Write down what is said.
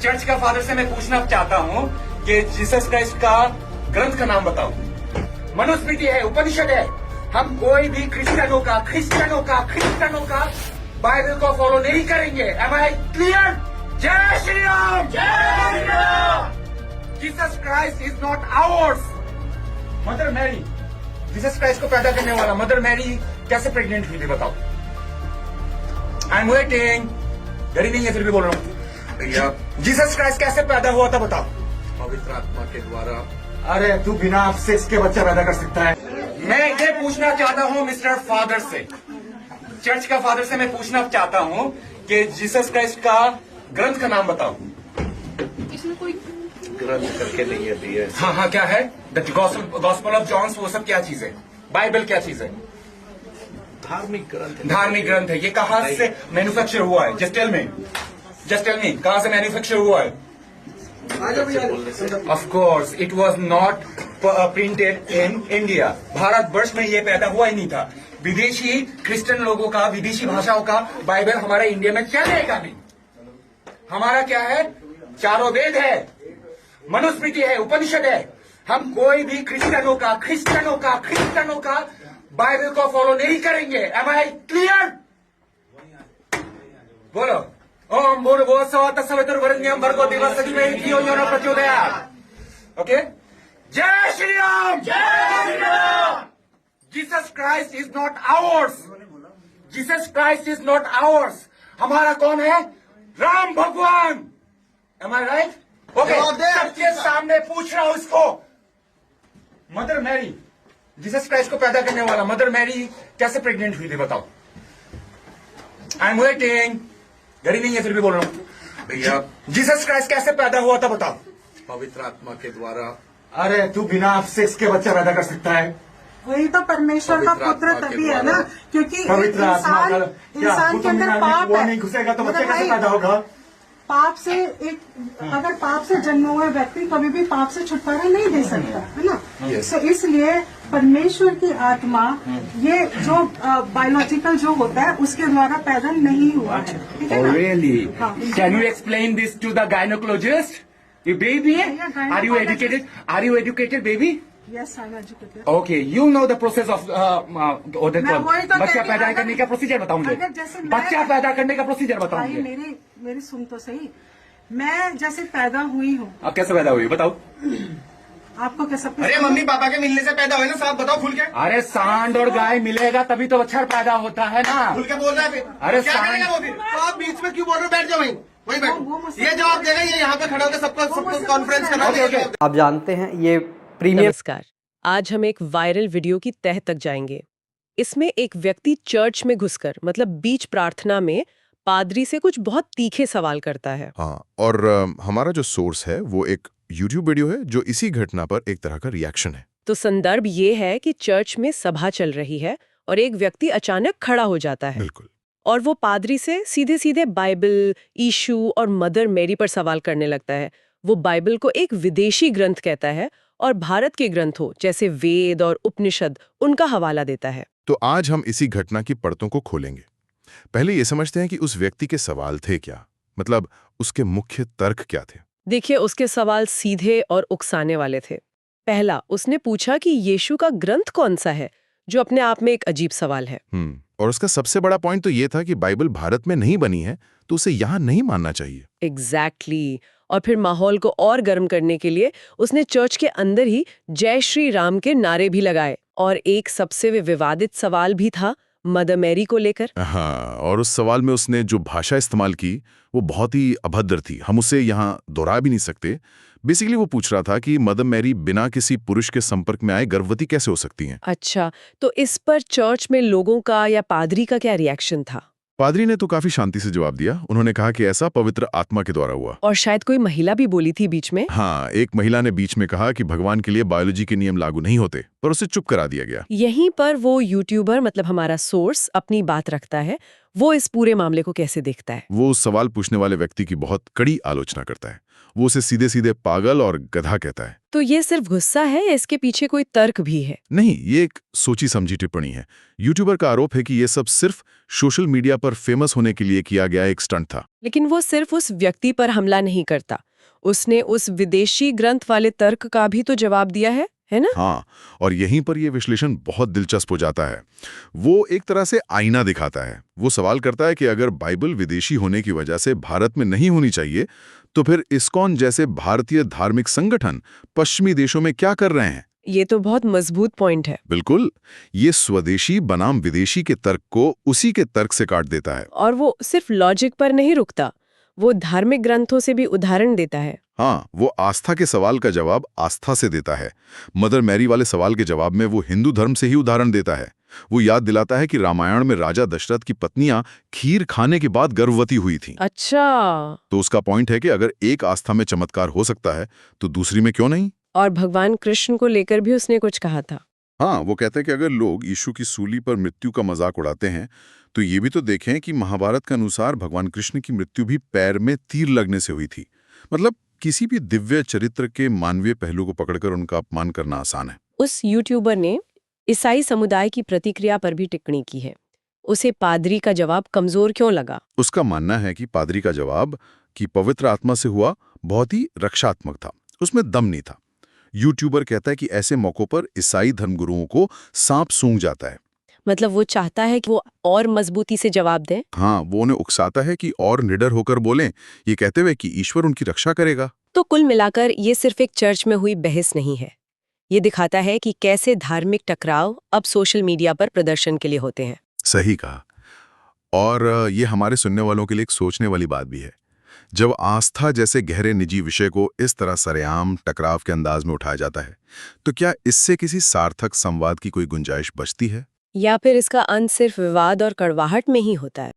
Church का father से मैं पूछना चाहता हूँ कि जीसस क्राइस्ट का ग्रंथ का नाम बताओ। मनुस्मृति है, उपनिषद है। हम कोई भी क्रिश्चियनों का बाइबल को फॉलो नहीं करेंगे। Am I clear? जय श्री राम, जय Shri Ram. Jesus Christ is not ours. Mother Mary, Jesus Christ को पैदा करने वाला मदर मैरी कैसे प्रेग्नेंट हुई थी बताओ। I am waiting. घड़ी नहीं है फिर भी बोल रहा हूँ भैया। जीसस क्राइस्ट कैसे पैदा हुआ था बताओ। पवित्र आत्मा के द्वारा। अरे तू बिना सेक्स के बच्चा पैदा कर सकता है। मैं ये पूछना चाहता हूँ मिस्टर फादर से, चर्च का फादर से मैं पूछना चाहता हूँ कि जीसस क्राइस्ट का ग्रंथ का नाम बताओ। इसमें कोई ग्रंथ करके नहीं है दिया। हाँ क्या है? द गॉस्पेल ऑफ जॉन्स, वो सब क्या चीज है? बाइबल क्या चीज है? धार्मिक ग्रंथ। धार्मिक ग्रंथ है। ये कहाँ से मैन्युफैक्चर हुआ है? जस्ट टेल मी कहाँ से मैन्युफैक्चर हुआ है? Of course it was not printed in India. Bharatvarsh में ये पैदा हुआ ही नहीं था। विदेशी क्रिश्चियन लोगों का, विदेशी भाषाओं का बाइबल हमारे इंडिया में चलेगा नहीं। हमारा क्या है? चारों वेद है, मनुस्मृति है, उपनिषद है। हम कोई भी क्रिश्चियनों का बाइबल को फॉलो नहीं करेंगे। Am I clear? बोलो। ओम भूर्भुवस्सुः तत्सवितुर्वरेण्यं भर्गो देवस्य धीमहि धियो यो नः प्रचोदयात्। ओके, जय श्री राम, जय Shri Ram. Jesus Christ is not hours. Jesus Christ is not hours. हमारा कौन है? राम भगवान। एम आई राइट? ओके, सबके सामने पूछ रहा हूं इसको। मदर मैरी, जीसस क्राइस्ट को पैदा करने वाला मदर मैरी कैसे प्रेग्नेंट हुई थी बताओ। I am waiting. घड़ी नहीं है फिर भी बोल रहा हूँ भैया। जीसस क्राइस्ट कैसे पैदा हुआ था बताओ। पवित्र आत्मा के द्वारा। अरे तू बिना सेक्स के बच्चा पैदा कर सकता है। वही तो परमेश्वर का पवित्र पुत्र आत्मा के तभी है ना, द्वारा। क्योंकि पवित्र आत्मा का इंसान के अंदर पाप वो है। नहीं घुसेगा तो बच्चा मेरे कैसे भाई, पैदा होगा? पाप से अगर पाप से जन्म हुआ व्यक्ति कभी भी पाप से छुटकारा नहीं दे सकता, है ना। Yes. तो इसलिए परमेश्वर की आत्मा ये जो बायोलॉजिकल जो होता है उसके द्वारा पैदा नहीं हुआ है, ठीक है ना? Really? हाँ। Can you explain this to the gynecologist? You baby? Yeah, Are you educated? Are you educated, baby? Yes, I'm educated. Okay, you know the process of मैं वही तो बच्चा कहती पैदा हूँ, करने का प्रोसीजर बताऊंगे। अगर जैसे मैं- बच्चा पैदा करने का प्रोसीजर भाई बताऊंगे। मेरी सुन तो सही। मैं जैसे पैदा हुई हूँ, अब कैसे पैदा हुई बताओ। आपको क्या सब कुछ अरे मम्मी पापा के मिलने से पैदा हुए ना साहब, बताओ खुल के। अरे सांड और गाय मिलेगा तभी तो बच्चा पैदा होता है ना। खुल के बोल रहा है फिर। अरे क्या सांड- करेगा वो फिर? तो आप बीच में क्यों बोल रहे हो? बैठ जाओ वहीं वो बैठो। मुझसे- ये जवाब देगा, ये यहाँ पे खड़ा होकर सबको मुझसे कॉन्फ्रेंस पूछ करना रहा है। है। आप जानते हैं ये प्रीमियम नमस्कार। आज हम एक वायरल वीडियो की तह तक जाएंगे। इसमें एक व्यक्ति चर्च में घुसकर मतलब बीच प्रार्थना में पादरी से कुछ बहुत तीखे सवाल करता है। हाँ, और हमारा जो सोर्स है वो एक YouTube वीडियो है जो इसी घटना पर एक तरह का रिएक्शन है। तो संदर्भ ये है कि चर्च में सभा चल रही है और एक व्यक्ति अचानक खड़ा हो जाता है बिल्कुल। और वो पादरी से सीधे सीधे बाइबल, यीशु और मदर मैरी पर सवाल करने लगता है। वो बाइबल को एक विदेशी ग्रंथ कहता है और भारत के ग्रंथों जैसे वेद और उपनिषद उनका हवाला देता है। तो आज हम इसी घटना की परतों को खोलेंगे। पहले ये समझते हैं कि उस व्यक्ति के सवाल थे क्या, मतलब उसके मुख्य तर्क क्या थे। देखिए, उसके सवाल सीधे और उकसाने वाले थे। पहला, उसने पूछा कि यीशु का ग्रंथ कौन सा है, जो अपने आप में एक अजीब सवाल है। और उसका सबसे बड़ा पॉइंट तो ये था कि बाइबल भारत में नहीं बनी है तो उसे यहाँ नहीं मानना चाहिए। एग्जैक्टली। और फिर माहौल को और गर्म करने के लिए उसने चर्च के अंदर ही जय श्री राम के नारे भी लगाए। और एक सबसे विवादित सवाल भी था मदर मैरी को लेकर। हाँ, और उस सवाल में उसने जो भाषा इस्तेमाल की वो बहुत ही अभद्र थी। हम उसे यहाँ दोहरा भी नहीं सकते। बेसिकली वो पूछ रहा था कि मदर मैरी बिना किसी पुरुष के संपर्क में आए गर्भवती कैसे हो सकती हैं। अच्छा, तो इस पर चर्च में लोगों का या पादरी का क्या रिएक्शन था? पादरी ने तो काफी शांति से जवाब दिया। उन्होंने कहा कि ऐसा पवित्र आत्मा के द्वारा हुआ। और शायद कोई महिला भी बोली थी बीच में। हाँ, एक महिला ने बीच में कहा कि भगवान के लिए बायोलॉजी के नियम लागू नहीं होते, पर उसे चुप करा दिया गया। यहीं पर वो यूट्यूबर मतलब हमारा सोर्स अपनी बात रखता है। वो इस पूरे मामले को कैसे देखता है? वो उस सवाल पूछने वाले व्यक्ति की बहुत कड़ी आलोचना करता है। वो उसे सीधे सीधे पागल और गधा कहता है। तो ये सिर्फ गुस्सा है या इसके पीछे कोई तर्क भी है? नहीं, ये एक सोची समझी टिप्पणी है। यूट्यूबर का आरोप है कि ये सब सिर्फ सोशल मीडिया पर फेमस होने के लिए किया गया एक स्टंट था। लेकिन वो सिर्फ उस व्यक्ति पर हमला नहीं करता, उसने उस विदेशी ग्रंथ वाले तर्क का भी तो जवाब दिया है ना? हाँ, और यहीं पर यह विश्लेषण बहुत दिलचस्प हो जाता है। वो एक तरह से आईना दिखाता है। वो सवाल करता है कि अगर बाइबल विदेशी होने की वजह से भारत में नहीं होनी चाहिए, तो फिर इस्कॉन जैसे भारतीय धार्मिक संगठन पश्चिमी देशों में क्या कर रहे हैं? ये तो बहुत मजबूत पॉइंट है। बिल्कुल, ये स्वदेशी बनाम विदेशी के तर्क को उसी के तर्क से काट देता है। और वो सिर्फ लॉजिक पर नहीं रुकता, वो धार्मिक ग्रंथों से भी उदाहरण देता है। हाँ, वो आस्था के सवाल का जवाब आस्था से देता है। मदर मैरी वाले सवाल के जवाब में वो हिंदू धर्म से ही उदाहरण देता है। वो याद दिलाता है कि रामायण में राजा दशरथ की पत्नियां खीर खाने के बाद गर्भवती हुई थीं। अच्छा, तो उसका पॉइंट है कि अगर एक आस्था में चमत्कार हो सकता है तो दूसरी में क्यों नहीं? और भगवान कृष्ण को लेकर भी उसने कुछ कहा था। हाँ, वो कहते हैं कि अगर लोग यीशु की सूली पर मृत्यु का मजाक उड़ाते हैं तो ये भी तो देखें कि महाभारत के अनुसार भगवान कृष्ण की मृत्यु भी पैर में तीर लगने से हुई थी। मतलब किसी भी दिव्य चरित्र के मानवीय पहलू को पकड़कर उनका अपमान करना आसान है। उस यूट्यूबर ने ईसाई समुदाय की प्रतिक्रिया पर भी टिप्पणी की है। उसे पादरी का जवाब कमजोर क्यों लगा? उसका मानना है कि पादरी का जवाब कि पवित्र आत्मा से हुआ बहुत ही रक्षात्मक था, उसमें दम नहीं था। यूट्यूबर कहता है कि ऐसे मौकों पर ईसाई धर्मगुरुओं को सांप सूंघ जाता है। मतलब वो चाहता है कि वो और मजबूती से जवाब दें। हाँ, वो उन्हें उकसाता है कि और निडर होकर बोलें, ये कहते हुए कि ईश्वर उनकी रक्षा करेगा। तो कुल मिलाकर ये सिर्फ एक चर्च में हुई बहस नहीं है, ये दिखाता है कि कैसे धार्मिक टकराव अब सोशल मीडिया पर प्रदर्शन के लिए होते हैं। सही कहा। और ये हमारे सुनने वालों के लिए एक सोचने वाली बात भी है। जब आस्था जैसे गहरे निजी विषय को इस तरह सरेआम टकराव के अंदाज में उठाया जाता है, तो क्या इससे किसी सार्थक संवाद की कोई गुंजाइश बचती है? या फिर इसका अंत सिर्फ विवाद और कड़वाहट में ही होता है?